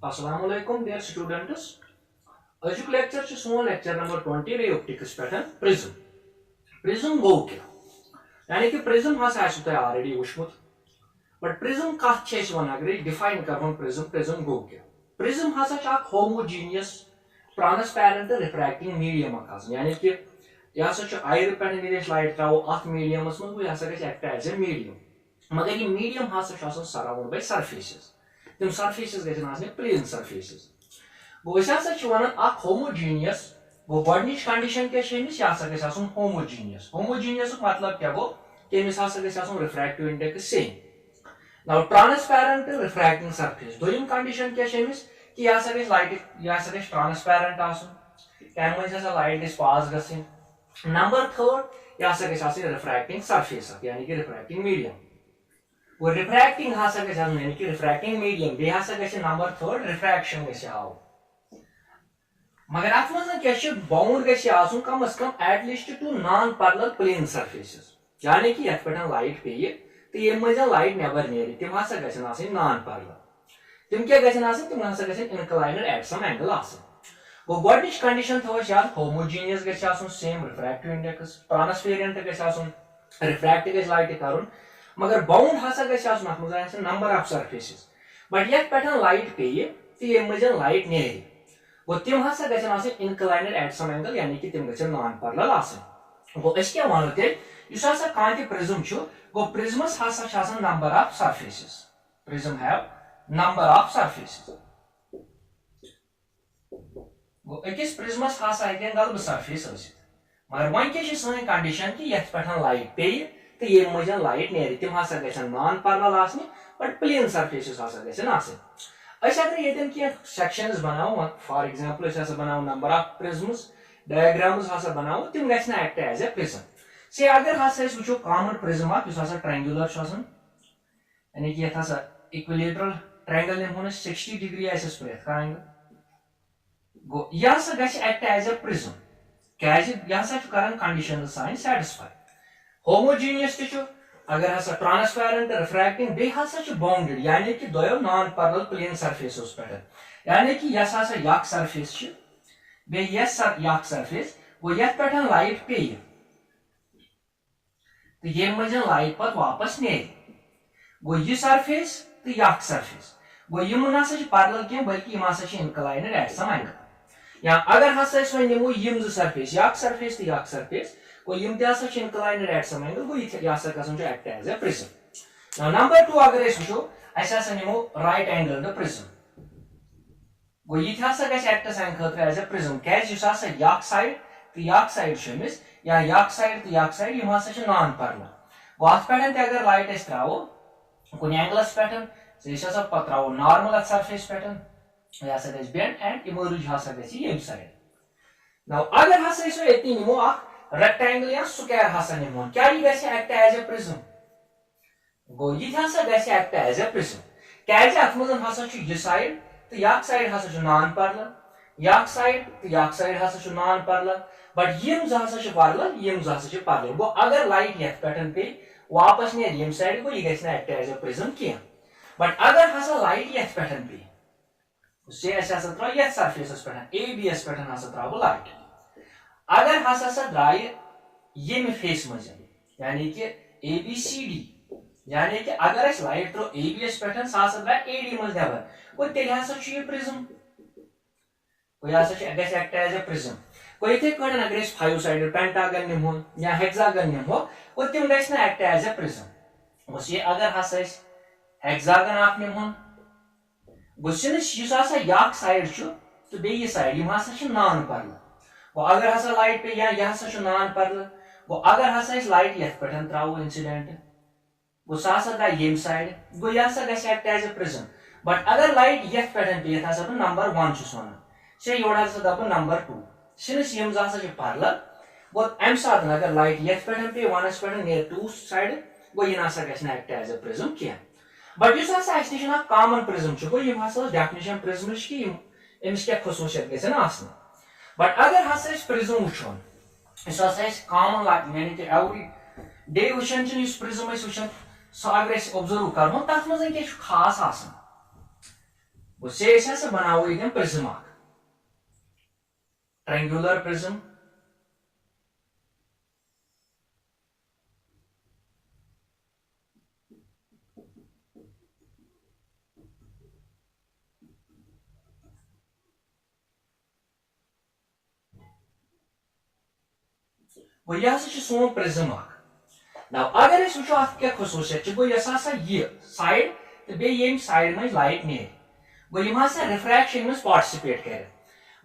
Assalamu alaikum, dear students. Azuk lecture is small lecture number 20 ray optics pattern prism. Prism go क्या यानी कि prism has आशुत है already उष्मुत but prism का chess one अगर define करना prism go क्या prism has a homogeneous transparent refracting medium आकाश यानी कि यह सच आयर पैटर्न निदेश लाइट ट्राओ आठ medium उसमें वो यह सच act as a medium मगर ये medium has a surrounded by surfaces तम surfaces गए जना plane surfaces वो होमोजीनियस वो गॉडनिश कंडीशन क्या शेमिस या सके सासुन होमोजीनियस मतलब क्या वो कि मिसाल सके सासुन refractive index same now transparent refracting surface दोयम कंडीशन क्या शेमिस कि या सके ट्रांसपेरेंट आसुन कैन में जैसा लाइट इज पास गसिन नंबर थर्ड या सके सासुन रिफ्रैक्टिंग सरफेस यानी कि रिफ्रैक्टिंग मीडियम वो रिफ्रैक्टिंग हा सके सासुन यानी कि रिफ्रैक्टिंग मीडियम बे हा सके नंबर थर्ड रिफ्रैक्शन में से आओ मगर अत बाउंड गम अज कम at least two non parallel plane surfaces यानी कि यथ पे लाइट पे तो ये मज लाइट नेबर नेरी तम हसा गन नॉन पैरेलल तम क्या गन तम हसा गन इनक्लाइनड एट सम एंगल गो गोडनिच कंडीशन थो याद होमोजीनियस गन सेम रिफ्रैक्टिव इंडेक्स ट्रांसपेरेंट गन रिफ्रैक्ट गस लाइट कर मगर बाउंड हसा गन नंबर ऑफ सरफेसेस बट यथ पे लाइट पे तो ये मज लाइट नेरी वो तम हसा गन इनक्लाइनड एट सम एंगल यानी कि तम गन नॉन पैरेलल आसन गो अस क्या वनो तेल युस हसा कांति प्रिज्म छु गो प्रिज्मस हसा छ number of surfaces prism have number of surfaces गो अकिस प्रिज्मस हसा हेकन गलब सरफेस आसित मगर वन क्या सन कंडीशन कि यथ पे लाइट पे तो ये मज लाइट नेरी तम हसा गन नॉन पैरेलल आसनी बट प्लेन सरफेसेस हसा गन आसनी अगर ये सेक्शंस बनाओ फॉर एग्जांपल बनाओ नंबर ऑफ प्रिज्म्स डायग्राम्स हसा बनाओ तम गछ ना एक्ट एज ए प्रिज्म से अगर हसा वो कॉमन प्रिज्म ट्रायंगुलर यानी कि ये इक्विलेटरल ट्रायंगल निमो 60 डिग्री प्रेथ एंगल गो यह गछ एक्ट एज ए प्रिज्म क्या कर कंडीशन सान सैटिस्फाई होमोजीनियस अगर हसा ट्रांसपेरेंट रिफ्रैक्टिंग बे हसा बाउंडेड यानी कि दोयो नॉन पैरेलल प्लेन सरफेस पे यानी कि यस हसा यक सरफेस बे यस यक सरफेस वो यथ पे लाइट पे तो ये मज लाइट पत वापस नेरी गो यह सरफेस तो यक सरफेस गो यम ना पैरेलल कह बल्कि यम हसा इनक्लाइनड एट सम एंगल या अगर हसा निमो यम सरफेस यक सरफेस तो यक सरफेस गो यम तह इनक्लाइनड एट सम एंगल गो यह act as a prism now number 2 अगर वो अस निमो राइट एंगल प्रिज्म गो यह एक्ट सान खतर एज ए प्रिज्म क्या यक साइड तो यक साइड अमिस या यक साइड तो यक साइड यम हसा नॉन पैरेलल गो अत पे अगर लाइट अस त्रो कुन एंगलस पे पे त्रो नॉर्मल अत सरफेस पे यह गस बेंड एंड इमर्ज हसा गम साइड नाउ अगर हसा ये निमो रेक्टेंगल या स्क्वायर हसा निमो क्या यह एक्ट एज ए प्रिज्म गो यह एक्ट एज ए प्रिज्म क्या अत मज हसा यह साइड तो यक साइड हसा नॉन पैरेलल यक साइड तो यक साइड हसा नॉन पैरेलल बट यम हसा पैरेलल यम हसा पैरेलल गो अगर लाइट यथ पे वापस नेर यम साइड गो यह गि एक्ट एज ए प्रिज्म कह बट अगर हसा लाइट यथ पे से अस त्रो यथ सरफेस पे ए बी एस पे त्रो लाइट अगर हसा द्राय यम फेस मज यानी कि ए बी सी डी यानी कि अगर लाइट त्रो ए बी एस पे सह द्राय ए डी मज नबर गो तेल यह प्रिज्म गो यह गि एक्ट एज ए प्रिज्म गो इथे अगर 5 साइडेड पेंटागन निमो या हेक्सागन निमो गो तम गि एक्ट एज ए प्रिज्म गो अगर हसा हेक्सागन अख निमो गो यक साइड तो बे साइड यम हसा नॉन पैरेलल गो अगर हसा लाइट पे या यह हसा नॉन पैरेलल गो अगर हसा लाइट यथ पे त्रो इंसिडेंट गो सह द्राय यम साइड गो यह गि act as a prism but अगर लाइट यथ पे ये नंबर 1 वन से योड़ दप नंबर 2 सिंस यम पैरेलल गो अम सात अगर लाइट यथ पे वनस पे नेर 2 साइड गो यह ना गि एक्ट एज ए प्रिज्म कह बट इस निश कॉमन प्रिज्म गो यम हसा डेफिनेशन प्रिज्म कि अमिस क्या खसूसियत गन आसनी बट अगर हसा प्रिज्म वुचन कॉमन यानी कि एवरी डे वुचान प्रिज्म वुचान सह अगर ऑब्जर्व करो तथ मज क्या खास वो से ऐसा बनाओ ये प्रिज्म ट्रायंगुलर प्रिज्म वो यह सोन प्रिज्म ना अगर वो क्या खसूसियत गो यह साइड तो बे साइड मज लाइट नीर गो रिफ्रैक्शन मज पार्टिसिपेट कर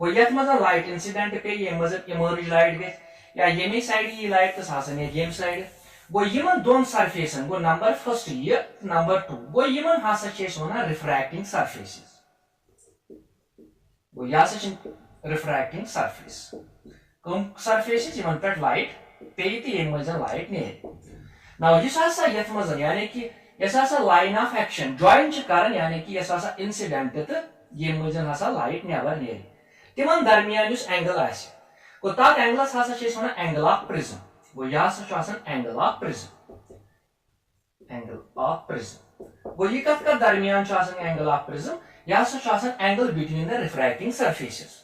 गो ये लाइट इंसिडेंट पे ये इमर्ज लाइट गई या ये साइड ये लाइट तो सह ये साइड गो इन दोन सरफेसन गो नंबर फर्स्ट ये नंबर टू गो इन वन रिफ्रैक्टिंग सरफेसेस गो यह रिफ्रैक्टिंग सरफेस कम सरफेसेस इन पे लाइट पे तो ये लाइट नीर ना ये मज यानी कि लाइन ऑफ एक्शन ज्वाइन कर यानी कि इंसिडेंट तो ये मज लाइट नेबर नीर तिम दरमियान एंगल गो तथ एंगलस वन एंगल ऑफ प्रिज्म गो यह एंगल ऑफ प्रिज्म गो यह कत दरमियान एंगल ऑफ प्रिज्म यह angle between the refracting surfaces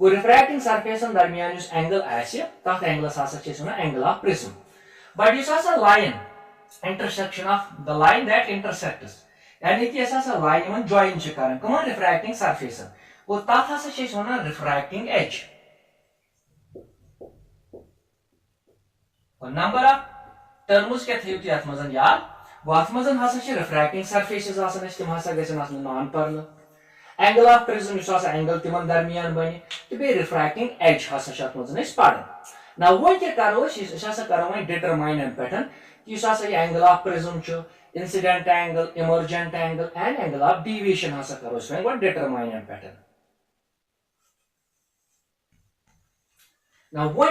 गो रिफ्रैक्टिंग सरफेसन दरमियान एंगल तथ एंगलस वन एंगल ऑफ प्रिज्म बट इस line intersection of the line that intersects यानी कि लाइन ज्वाइन कर कमन रिफ्रैक्टिंग सरफेसन वो तथ वन refracting edge number of terms क्या थी अत मज याद वो अत मज रिफ्रैक्टिंग सरफेसेस तिम गन नॉन पर्ल एंगल ऑफ प्रिज्म एंगल तिम दरमियान बन तो बे रिफ्रैक्टिंग एज अत मज पढ़ ना वो क्या करो करो डिटरमाइन पे कि angle of prism incident angle emergent angle and angle of deviation करो डिटरमाइन पे ना वो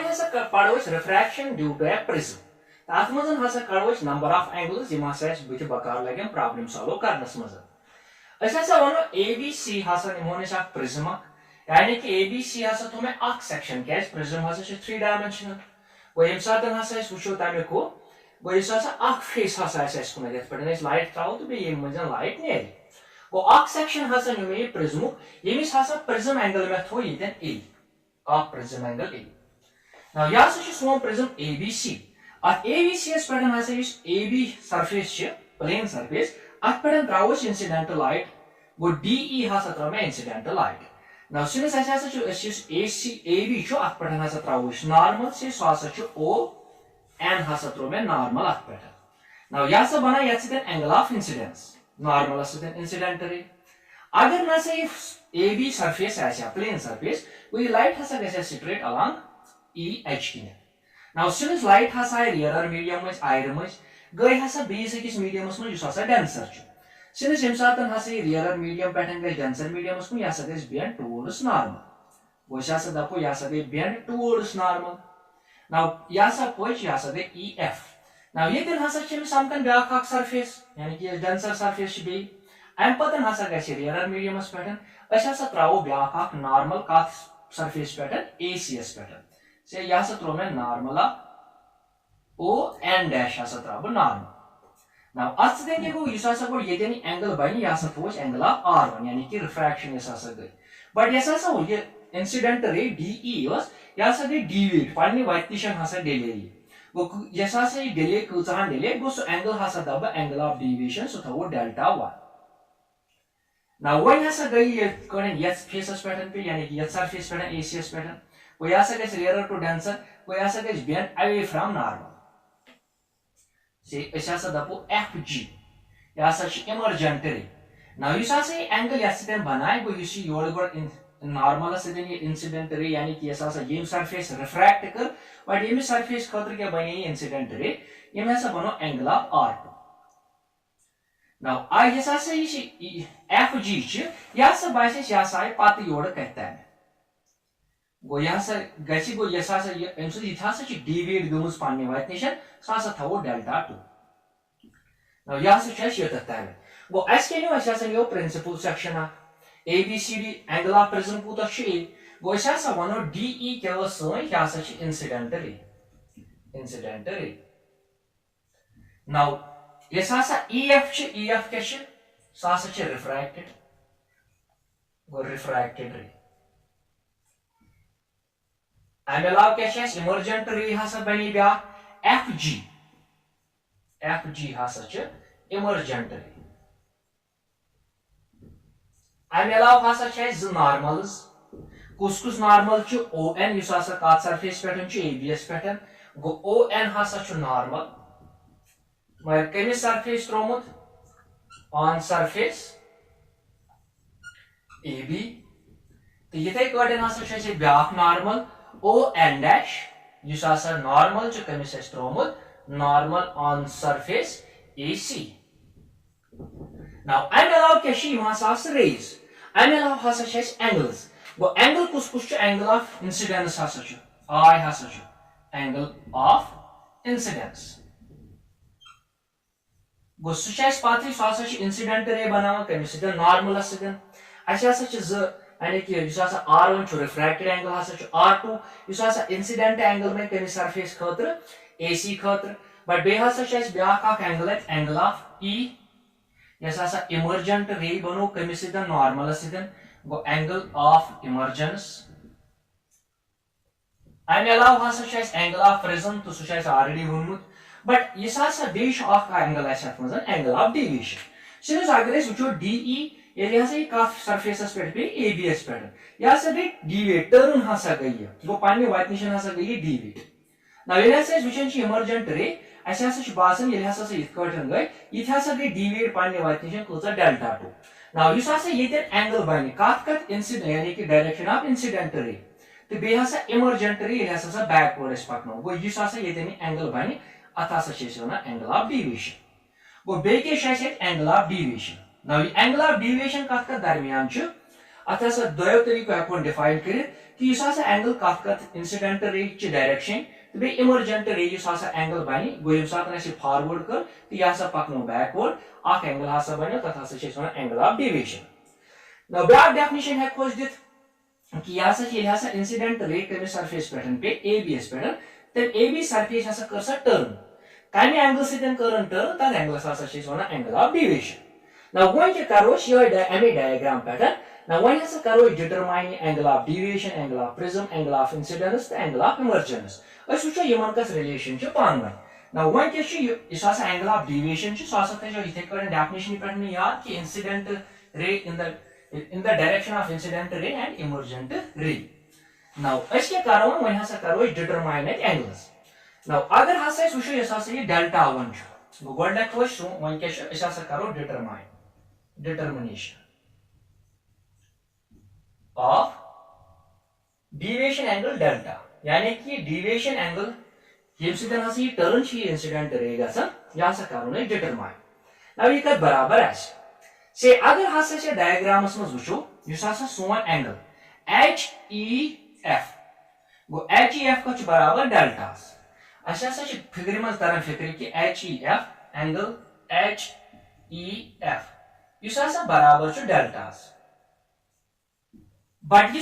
पढ़ो refraction due to a prism अत मज करो नंबर ऑफ एंगल्स बुत बकार लगे प्रॉब्लम सॉल्व करनस मज वनो ABC निमो प्रिज्म यानी कि ABC थो मे सेक्शन क्या प्रिज्म 3 डायमेंशनल गो ये सात वो तमिक गो फेस कुन पे लाइट त्रो तो ये मज लाइट नीर गो सेक्शन नु मे प्रिज्म यमिस प्रिज्म एंगल मे थो ये ए प्रिज्म एंगल ए ना यह सोन प्रिज्म ABC अत ABC पे AB सरफेस प्लेन सरफेस अत पे त्रोस इंसिडेंट लाइट गो DE त्रो मे इंसिडेंट लाइट ना सिंस AB अत पे त्रोस नॉर्मल से सह ON त्रो मे नॉर्मल अत पे ना यह बना ये angle of incidence normal incident ray अगर ना AB सरफेस प्लेन सरफेस वो लाइट ग स्ट्रेट अलॉन्ग EH किन ना सिंस लाइट रियरर मीडियम आयर मज गई बेस मीडियमस मज डेंसर सिंस ये सात रियरर मीडियम पे गई डेंसर मीडियमस कुन यह गई बेंड टूवर्ड्स नॉर्मल वो दपो यह गई बेंड टूवर्ड्स नॉर्मल ना यह पच यह गई EF ना ये समकन ब्या सरफेस यानी कि डेंसर सरफेस बे अम पे गई रियरर मीडियमस पे त्रो ब्या नॉर्मल कथ सरफेस पे ACS पे से यह throw may normal ON dash throw normal ना अत गो गो ये एंगल बन यह थोस एंगल ऑफ R1 यानी कि रिफ्रैक्शन गई बट ये इंसिडेंट रे DE यह गई डिविएट पे वत डिले गो ये डिले कचान डिले गो सो एंगल दब एंगल ऑफ डिविएशन सो थो डेल्टा 1 ना वन गई ये फेसस पे यानी कि सरफेस पे ACS पे वो यह गई रियरर टू डेंसर वो यह गई बेंड अवे फ्रॉम नॉर्मल से दपो FG यह इमर्जेंट रे ना एंगल ये बनाए go your go normal incident ray यानी कि ये सरफेस रिफ्रैक्ट कर बट ये सरफेस खतर क्या बने इंसिडेंट रे ये बनो एंगल ऑफ R2 ना FG यह बास यह पत योर कत गो यह गो यह डिविएट गमज पे वत निश सह थो डेल्टा 2 यह तम गो अस नो principal section ABCD angle of prism कूत गो वनो DE क्या सह इंसिडेंट रे नाउ यह EF क्या सह रिफ्रैक्टेड गो रिफ्रैक्टेड रे अमे अलाव क्या इमर्जेंट रे हसा बनी ब्या एफ जी हसा इमर्जेंट रे अमे अलाव हसा ज नॉर्मल्स कुस नॉर्मल ओ एन कत सरफेस पे ए बी एस पे गो ओ एन हसा नॉर्मल मगर कमिस सरफेस त्रोमुत ऑन सरफेस ए बी तो यथे कटन हसा ब्या normal O N dash normal कमिस त्रोमुत normal on surface A C now अमे अलाव क्या रेज अमे अलाव हसा एंगल्स गो एंगल कुस एंगल ऑफ इंसिडेंस हसा आई हसा एंगल ऑफ इंसिडेंस गो सह पत सह इंसिडेंट रे बनान कमिस नॉर्मल यानी कि R1 रिफ्रैक्टेड एंगल हसा R2 इंसिडेंट एंगल में कमिस सरफेस खतर AC खतर बट बे हसा ब्या एंगल एंगल ऑफ E यस इमर्जेंट रे बनो कमिस नॉर्मल गो एंगल ऑफ इमर्जेंस अमे अलाव हसा एंगल ऑफ प्रिज्म तो सह ऑलरेडी वोनमुत बट यह बे एंगल एंगल ऑफ डेविएशन सिर्फ अगर वो DE ये कफ सरफेस पे ए बी एस पे यह गई डीवेट टर्न हसा गई गो पे वत निश गई डीवेट ना वो इमर्जेंट रे बासान ये गई ये गई डीवेट पे वत निश कूच डेल्टा टू ना ये एंगल बन कत इंसिडेंट यानी कि डायरेक्शन ऑफ इंसिडेंट रे तो बे इमर्जेंट रे ये बैकवर्ड पकनो गो ये एंगल बन अत एंगल ऑफ डेविएशन गो बे एंगल ऑफ डेविएशन ना एंगल ऑफ डेविएशन कत दरमियान अत दो तरीको हेको डिफाइन कर कि एंगल कत इंसिडेंट रे डायरेक्शन तो बे इमर्जेंट रे एंगल बन गो ये सात फॉरवर्ड कर तो यह पकनो बैकवर्ड एंगल बनो तथ एंगल ऑफ डेविएशन ना ब्या डेफिनेशन हेको दित कि यह इंसिडेंट रे कमिस सरफेस पे ए बी एस पे तब ए बी सरफेस कर टर्न कम एंगल सतन कर टर्न तथ एंगल एंगल ऑफ डेविएशन ना वो करो अमे डायग्राम पे ना वो करो determine angle of deviation angle of prism angle of incidence angle of emergence वो इन कस रिलेशन पान वन ना वो एंगल ऑफ डेविएशन इथे डेफिनेशन पे याद कि incident ray in the direction of incident ray and emergent रे ना क्या करो वो करो डिटरमाइन एंगल्स ना अगर वो ये डेल्टा वन गोड वो करो determination of deviation angle delta यानी कि डेविएशन एंगल ये टर्न इंसिडेंट रे यह करो डिटरमाइन ना यह कत बराबर से अगर डायग्रामस वो सोन एंगल HEF गो HEF कत बराबर डेल्टास फिक्र मज तरन फिक्र कि HEF एंगल HEF बराबर डेल्टास बट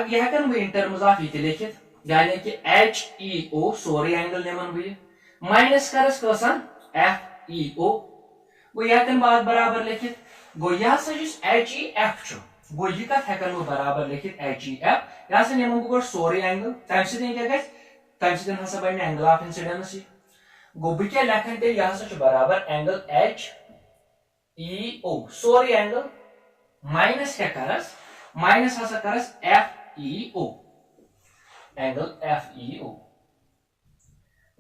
यह इन टर्म्स ऑफ ये लिखित यानी कि HEO सोरे एंगल निमन बह माइनस करस कसन FEO गो यह बात बराबर लिखित गो यह HEF गो यह कत हेकन वो बराबर लिखित HEF यह निमन गो सोरे एंगल तम सत बन एंगल ऑफ इंसिडेंस गो बह क्या लेखन तेल यह बराबर एंगल HEO सोरे एंगल माइनस क्या करस माइनस करस FEO एंगल FEO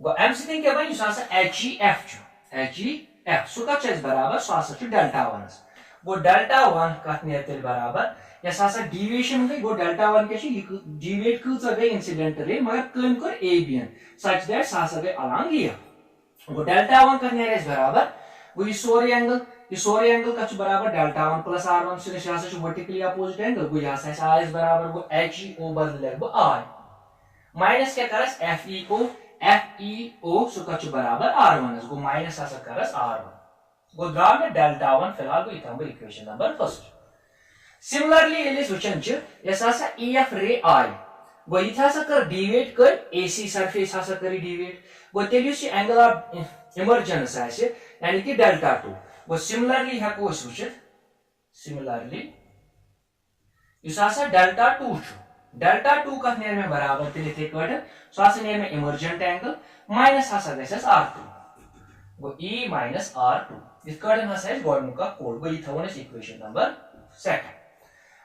गो अम सत क्या बन HEF सह कत बराबर सह डेल्टा वन गो डेल्टा वन कत ने तेल बराबर यस डेविएशन गई गो डेल्टा वन क्या डेविएट कूच गई इंसिडेंट रे मगर कम कर A B N such that सह गई अलॉन्ग ये गो डेल्टा वन कत ने बराबर गो ये सोरे एंगल कत बराबर डेल्टा वन प्लस R1 यह वर्टिकली अपोजिट एंगल गो यह आय बराबर गो HEO बदल लिख बह आई माइनस क्या करस FEO सह कत बराबर R1 गो माइनस करस R1 गो द्राव मे डेल्टा वन फिलहाल गो यह इक्वेशन नंबर फर्स्ट सिमिलरली वचन यस EF रे आई गो ये कर डेविएट कर AC सरफेस कर डेविएट गो तेल एंगल ऑफ इमर्जेंस यानी कि डेल्टा टू गो सिमिलरली हेको वुचित सिमिलरली इस आसा डेल्टा 2 डेल्टा 2 कथ नेर में बराबर तिल इथे कट सो आसा नेर में इमर्जेंट एंगल माइनस हसा गसस r2 गो e माइनस r2 इस कट हसा इस गोड का कोड गो ई थवन इस इक्वेशन नंबर 2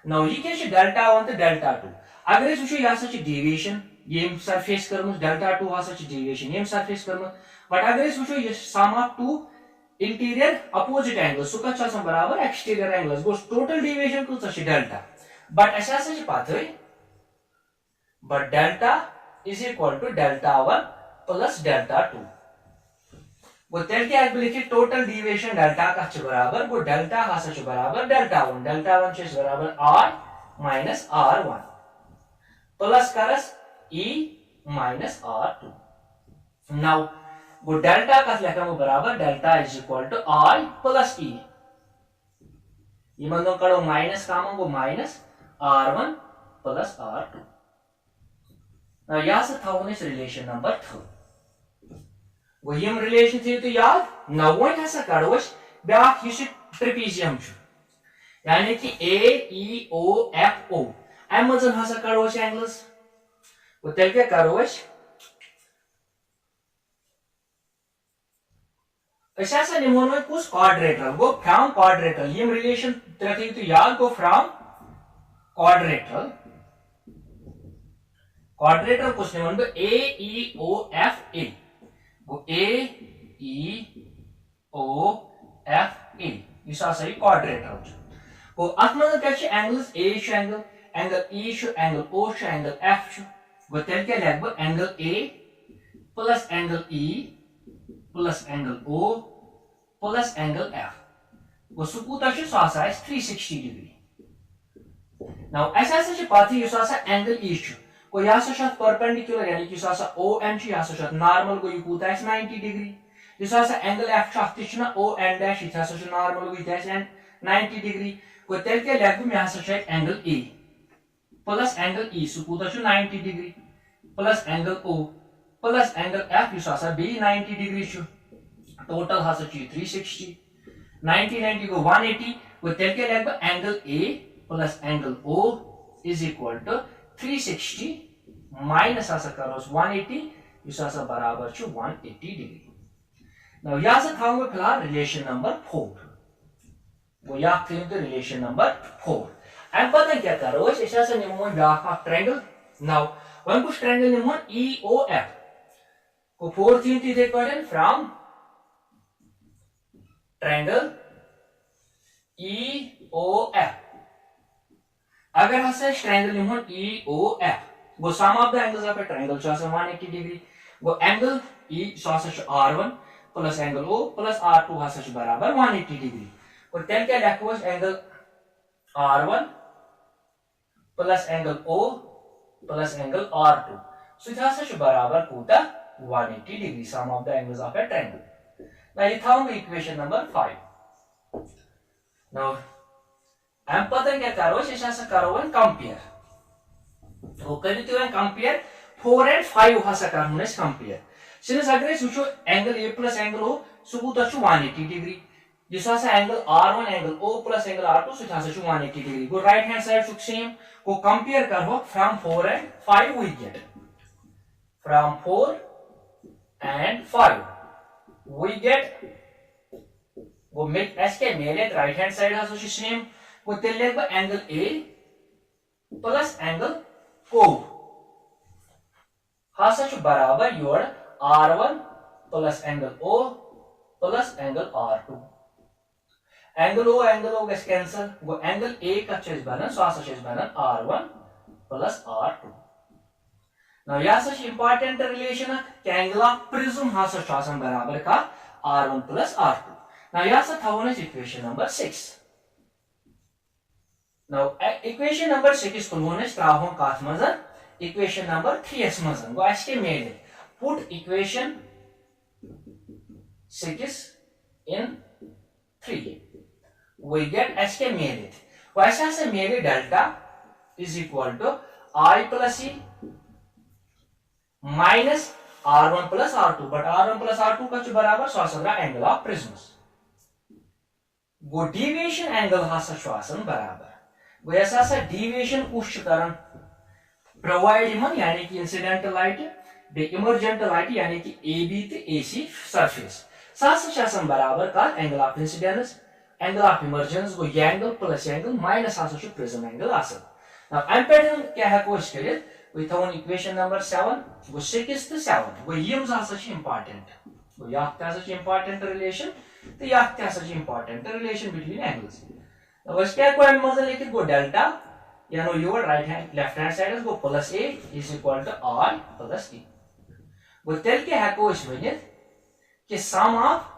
नाउ ये के डेल्टा 1 तो डेल्टा 2 अगर इस वुचो या छि डेविएशन ये सरफेस करमु डेल्टा 2 हसा छि डेविएशन ये सरफेस करमु बट अगर इस वुचो ये sum of two interior opposite angle सो कत छ बराबर एक्सटीरियर एंगल्स गो टोटल डेविएशन को छ डेल्टा बट ऐसा से पाथे but delta is equal to delta 1 plus delta 2 वो तेल के आगे लिखिए टोटल डेविएशन डेल्टा का छ बराबर वो डेल्टा हासा छ बराबर डेल्टा 1 छ बराबर r minus r1 प्लस करस e minus r2 नाउ वो डेल्टा का लिखा वो बराबर delta is equal to i plus e ये मंदो करो माइनस काम वो minus r1 plus r2 now यहाँ से था उन्हें रिलेशन नंबर 3 वो यम रिलेशन थी तो याद ना वो ऐसा करो ब्याक ये ट्रेपेजियम यानी कि a e o f o Amazon हसा करो एंगल्स वो तेल क्या करो ऐसा निमोनो कुछ क्वाड्रेटरल गो फ्रॉम क्वाड्रेटरल यम रिलेशन थी तो याद गो फ्रॉम क्वाड्रेटरल क्वाड्रेटरल कुछ निमोनो a e o f a go a e o f a इस आसरी क्वाड्रेटरल गो अतमन क्या छ एंगल्स a छ एंगल e छ एंगल o छ एंगल f छ गो तेल क्या लगभग angle a plus angle e plus angle o plus angle f गो सुकूता छ सो आसा 360 डिग्री नाउ ऐसा छ पाथी यो आसा एंगल e छ को या छ परपेंडिकुलर यानी कि आसा ON छ या छ नॉर्मल को युकूता 90 डिग्री दिस आसा एंगल f छ अति छ ना ON डैश इथा छ नॉर्मल को इथा 90 डिग्री को तेल के लेग में आसा छ angle a plus angle e सुकूता छ 90 degree plus angle o plus angle f इस आसा बी 90 डिग्री छ टोटल हासा छ 360 90 90 को 180 को तेल के लेग angle a plus angle o is equal to 360 minus आसा करोस 180 इस आसा बराबर छ 180 डिग्री नाउ या से थांगो फिलहाल रिलेशन नंबर 4 वो या थे तो रिलेशन नंबर 4 एंड पता क्या करो इस आसा निमो ब्याक ट्रायंगल नाउ वन कुछ ट्रायंगल निमो EOF को 4 थी थे करें फ्रॉम ट्रायंगल EOF अगर हसे ट्रायंगल निमो EOF वो sum of the angles of a triangle छ 180 डिग्री वो एंगल E छ R1 plus angle O plus R2 हसे छ बराबर 180 डिग्री और तेल क्या लिखो angle R1 plus angle O plus angle R2 सो इथा छ बराबर कोता 180 degree sum of the angles of a triangle now ये था इक्वेशन नंबर 5 नाउ हम पता क्या करो ऐसा करो कंपेयर तो करितो कंपेयर 4 एंड 5 हसा करनो इस कंपेयर सिंस अगर इस वुचो angle a plus angle o सुबुत छ 180 डिग्री दिस हसा angle r1 angle o plus angle r2 सो हसा छ 180 डिग्री गो राइट हैंड साइड सुक सेम को कंपेयर करो from 4 and 5 we get from 4 and 5 we get वो मेक एस के मेले राइट हैंड साइड हसा छ सेम वो तेले angle a plus angle o हासा छ बराबर योर r1 plus angle o plus angle r2 angle o गस कैंसिल वो एंगल a का छ बनन सो हासा छ बनन r1 प्लस r2 नाउ यासा छ important relation angle of prism हासा छ आसन बराबर का r1 प्लस r2 नाउ यासा थावन equation number 6 Now equation number 6 is known as Trahon Kathmazan. Equation number 3 mazan. Go ask made it. Put equation 6 in 3. We get ask made it. Why as made delta is equal to I plus E minus R1 plus R2. But R1 plus R2 का बराबर स्वासंगा angle of prisms. Go deviation angle हासा स्वासन बराबर. गो ऐसा deviation कुछ कर provide यानी कि incident light बे emergent light यानी कि ए बी तो ए सी सरफेस सह बराबर कत angle of incidence angle of emergence गो यह angle plus angle minus prism angle अम पे क्या हेको कर थवन इक्वेशन नंबर 7 गो 6 तो 7 गो यम इंपॉर्टेंट गो यह इंपॉर्टेंट रिलेशन तो यह इंपॉर्टेंट रिलेशन बिटवीन एंगल्स क्या मज लिखित गो delta you know your right hand left hand side गो plus A is equal to R plus E गो तेल क्या हेको वनित कि सम ऑफ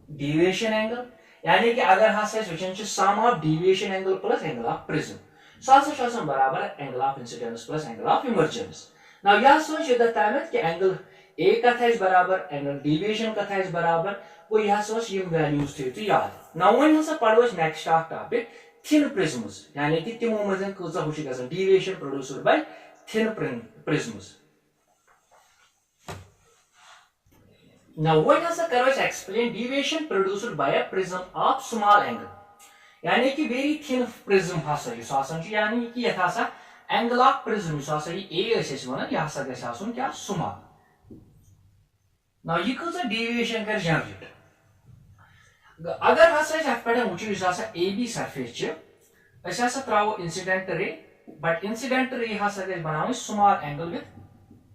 डिविएशन एंगल यानी कि अगर हसा वचन sum of deviation angle plus angle of prism सह बराबर angle of incidence plus angle of emergence now यह सोच तमें कि एंगल ए कथ बराबर एंगल डिविएशन कथ बराबर वो यह सोच यम वैल्यूज थो याद नाउ वन हसा पढ़ो next of topic thin prisms यानी कि तिमो मज कह deviation produced by thin prisms Now what has a करो explain deviation produced by a prism of small angle यानी कि very thin prism हसा युस आसन यानी कि यह हसा angle of prism युस आसा ये a ऐसे वना यह हसा गैस आसन क्या small now ये कौन deviation कर generate अगर हसा इस एफपेडन उच्च युस आसा AB surface च ऐसा सा त्राओ incident ray but incident ray हसा गैस बनाओ small angle with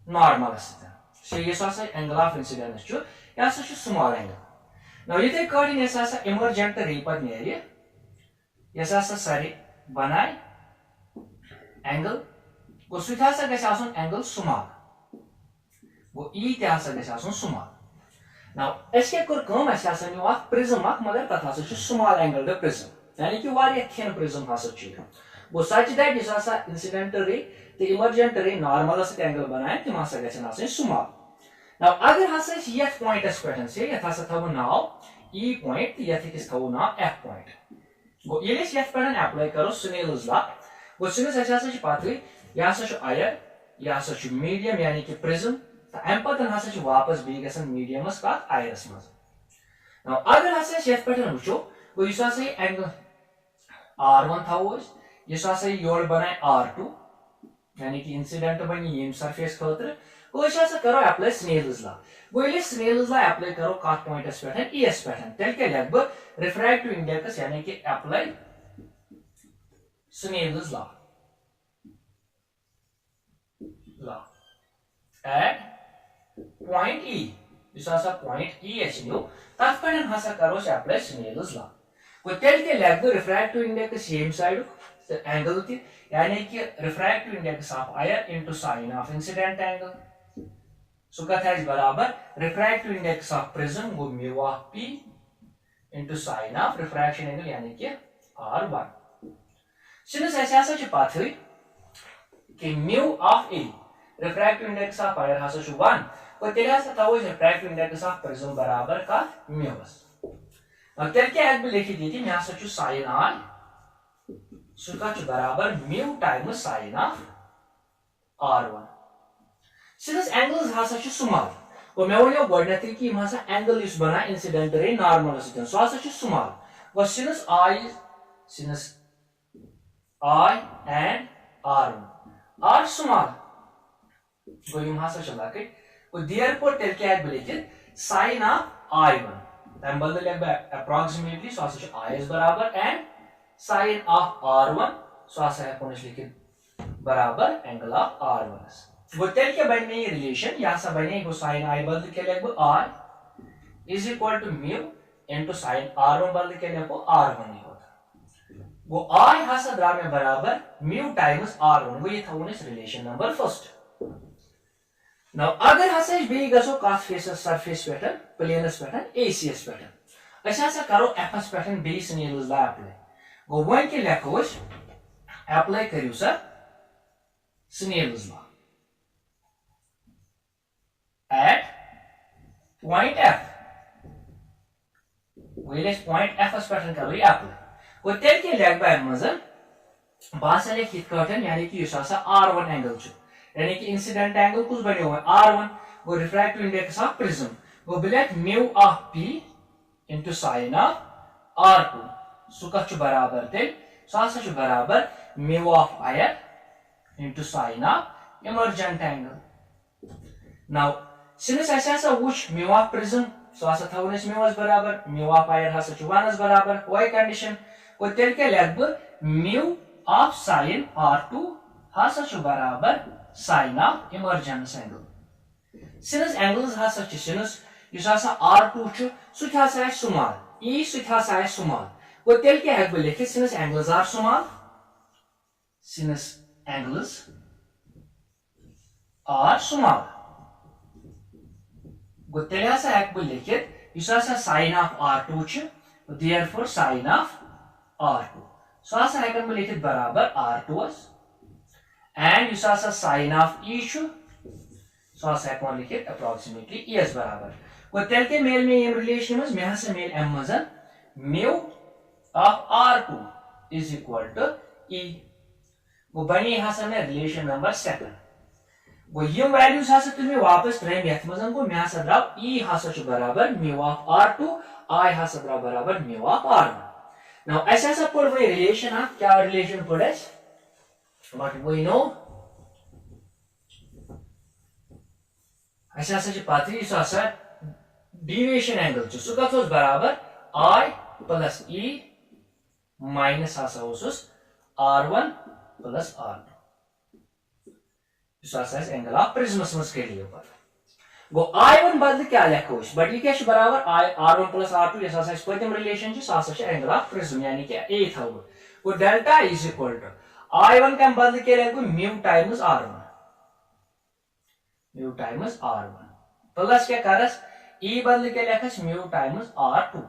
normal अस्ता so ये सासा angle of incidence जो या सा small angle now ये कटिंग ऐसा सा emergent ray पर नेरी ये सासा सारी बनाए angle को सुधा सा कैसे आसन angle small वो e क्या सा कैसे आसन small now इसके कुछ कम ऐसा सा नहीं वाक prism वाक मगर तथा सा small angle द prism यानी कि वारिया thin prism हासा चीज़ वो such that ये सासा incident ray तो emergent ray normal से एंगल बनाए कि मासा कैसे ना से small now अगर हसा यह पॉइंट इस पैटर्न से यह हसा थव नाउ e पॉइंट यह किस थव नाउ f पॉइंट गो ये यह पैटर्न अप्लाई करो स्नेल्स लॉ गो स्नेल्स ऐसा से पाथवे यह हसा आयर यह हसा मीडियम यानी कि प्रिज्म तो एम पतन हसा वापस बी गसन मीडियमस का आयरस मज now अगर हसा यह पैटर्न वचो गो यह हसा एंगल r1 थव यह हसा योर बनाए r2 यानी कि इंसिडेंट बनी यम सरफेस खतर गो करो अप्लाई स्नेल्स लॉ गो ये स्नेल्स लॉ अप्लाई करो कत पॉइंटस पे एस पे तेल क्या लग रिफ्रैक्टिव इंडेक्स यानी कि apply Snell's law at point E point E H न्यू तथ पे हसा करो अप्लाई स्नेल्स लॉ गो तेल क्या लग रिफ्रैक्टिव इंडेक्स यम साइड एंगल थी यानी कि refractive index of air into sine of incident angle सो कथा इज बराबर रिफ्रैक्टिव इंडेक्स ऑफ प्रिज्म गो mu of p into sine of refraction angle यानी कि r1 सिंस ऐसा च पाथै कि mu of a refractive index of air हसा 1 और तेरे हसा तव रिफ्रैक्टिव इंडेक्स ऑफ प्रिज्म बराबर का म्यू अब तेरे क्या एक लिखी दी थी मैं हसा साइन r सुका बराबर mu times sign of r1 since angles हसा स्मॉल और मैं वो गडनथि कि हसा एंगल इस बना इंसिडेंट रे नॉर्मल सितन सो हसा स्मॉल और since I and r1 are small गो यम हसा चला के और देयरफॉर टेल क्या लिखित sin of i1 तम बदल लेग अप्रॉक्सीमेटली सो हसा I इज बराबर एंड sin of r1 सो हसा कोनस लिखित बराबर एंगल ऑफ r1 गो तेल क्या बने ये रिलेशन यह सा बने गो sin i बदल के लेग I is equal to mu into sin r1 बदल के लेग r1 नहीं होता वो I हसा द्रा में बराबर म्यू टाइम्स r1 वो ये था उन्हें रिलेशन नंबर फर्स्ट नाउ अगर हसा बे गसो कथ face surface pattern planes pattern ACS pattern अच्छा सा करो FS पैटर्न बे स्नेल्स ला अप्लाई गो वन के लेखोस अप्लाई करियो सर Snell's law at point F whereas point F as pattern करो ये apply वो तेल के लेग बाय मजन बासले कित कटन यानी कि युस आसा r1 एंगल छु यानी कि इंसिडेंट एंगल कुछ बने हुए r1 वो रिफ्रैक्टिव इंडेक्स ऑफ प्रिज्म वो बिलेट mu of p into sin of r2 सुका छु बराबर तेल सो हसा छु बराबर mu of air into sin of emergent angle. Now since ऐसे ऐसा वुच म्यू ऑफ प्रिज्म सो हसा थवन इस म्यू बराबर म्यू ऑफ आयर हसा छु 1 बराबर कोई कंडीशन और तेल के लग म्यू ऑफ sin r2 हसा छु बराबर sin of emergence angle. Sinus angles हसा छु sinus युस हसा r2 छु सु हसा है स्मॉल e सु हसा है स्मॉल और तेल के हेक लिखित sinus angles are small. Sinus angles are small. Gottele hasa hek bu likit yus hasa sin of r2 ch therefore sin of r2. So hasa hekan bu likit barabar r2 and yus hasa sin of e ch so hasa hekan likit approximately e as barabar. Gottele ke mel mein yem relation mas me hasa mel m mazan mu of r2 is equal to e. वो बनी हसा में relation number 7 वो यम values हसा तुम वापस train यथ मजन को मैं हसा द्राव e हसा छु बराबर म्यू ऑफ r2 I हसा द्राव बराबर म्यू ऑफ r1. नाउ ऐसा ऐसा पढ़ वही रिलेशन है क्या रिलेशन पढ़े बट वी नो ऐसा ऐसा जो पात्री हसा डेविएशन एंगल छु सु कथोस बराबर I प्लस e माइनस हसा होसुस r1 प्लस r2 इस एंगल ऑफ प्रिज्मस मस के लिए ऊपर गो I1 बदल क्या लिखो बट ये क्या बराबर I r1 प्लस r2 ये सासा पतिम रिलेशन छ एंगल ऑफ प्रिज्म यानी क्या a था वो delta is equal to I1 का बदल क्या लिखो म्यू टाइम्स r1 प्लस क्या करस e बदल क्या लिखस म्यू टाइम्स r2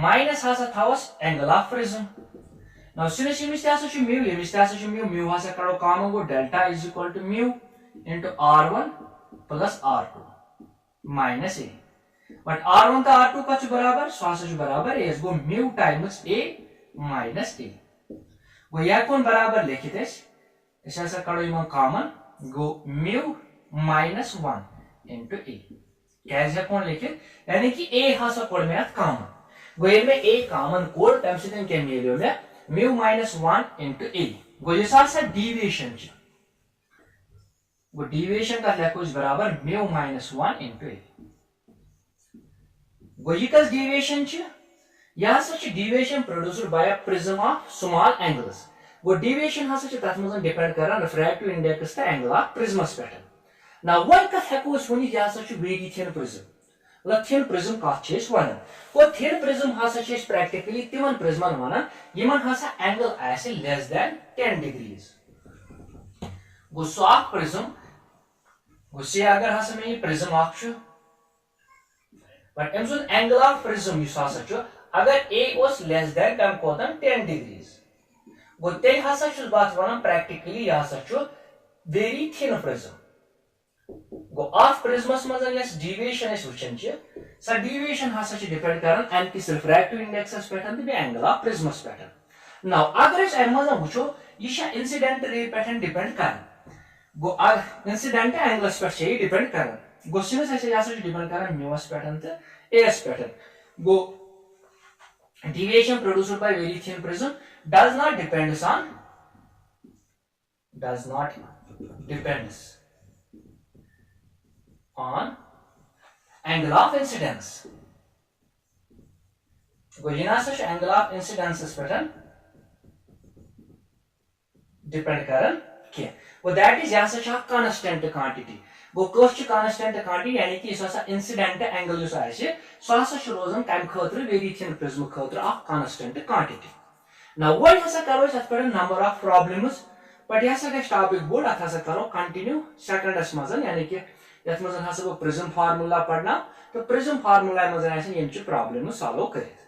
माइनस हसा थावस angle of prism. Now since you must also mu has a common go delta is equal to mu into r1 plus r2 minus a. But r1 का r2 का बराबर स्वासा जो बराबर है इसको mu times a minus a. वो यह कौन बराबर लिखित है इस ऐसा करो इमा common go mu minus 1 into a. कैसे कौन लिखित यानी कि a हासा कोड में कॉमन वो इनमें a कॉमन कोड तब से दिन क्या मिलेगा में mu minus 1 into a. वो ये साथ साथ deviation च वो deviation का लेको इस बराबर mu minus 1 into a. वो ये कस deviation च यहाँ सच deviation produced by a prism of small angles. वो deviation हाँ सच तत्मजन depend करा refractive index का angle of prismus pattern. Now what का लेको इस वनी यहाँ सच very thin prism. Thin prism का चेस वनन वो thin prism हसा चेस practically तिमन prisman वनन यमन हसा angle ऐसे less than 10 degrees. वो soft prism वो से अगर हसा में ये prism आक्ष but एमसन angle of prism use हसा चो अगर a was less than come कोतन 10 degrees. वो तेल हसा चुस बात वनन practically हसा चो very thin prism. गो ऑफ प्रिज्मस मजन यस डेविएशन इस वचन छ स डेविएशन हसा छ डिपेंड करन एंटी रिफ्रैक्टिव इंडेक्स पैटर्न द एंगल ऑफ प्रिज्मस पैटर्न. नाउ अगर इस एमज वचो ये छ इंसिडेंट रे पैटर्न डिपेंड करन गो इंसिडेंट एंगल्स पर छ डिपेंड करन गो सिनस ऐसे हसा छ डिपेंड करन म्यूस पैटर्न त एस पैटर्न गो deviation produced by very thin prism does not depends on angle of incidence. गो यहाँ से angle of incidence पैटर्न डिपेंड करन क्या वो दैट इज यहाँ से कांस्टेंट क्वांटिटी गो कस कांस्टेंट क्वांटिटी यानी कि इस इंसिडेंट एंगल जो आसे सो रोजन कम खतर वेरी थिन प्रिज्म खतर a constant quantity. Now what हसा करो इस पर नंबर ऑफ प्रॉब्लम्स बट हसा गस टॉपिक बोर्ड अथ हसा करो कंटिन्यू सेकंडस मजन यानी कि यथ मजन हसा वो प्रिज्म फार्मूला पढ़ना तो प्रिज्म फार्मूला मजन आसे यम प्रॉब्लम सॉल्व करित.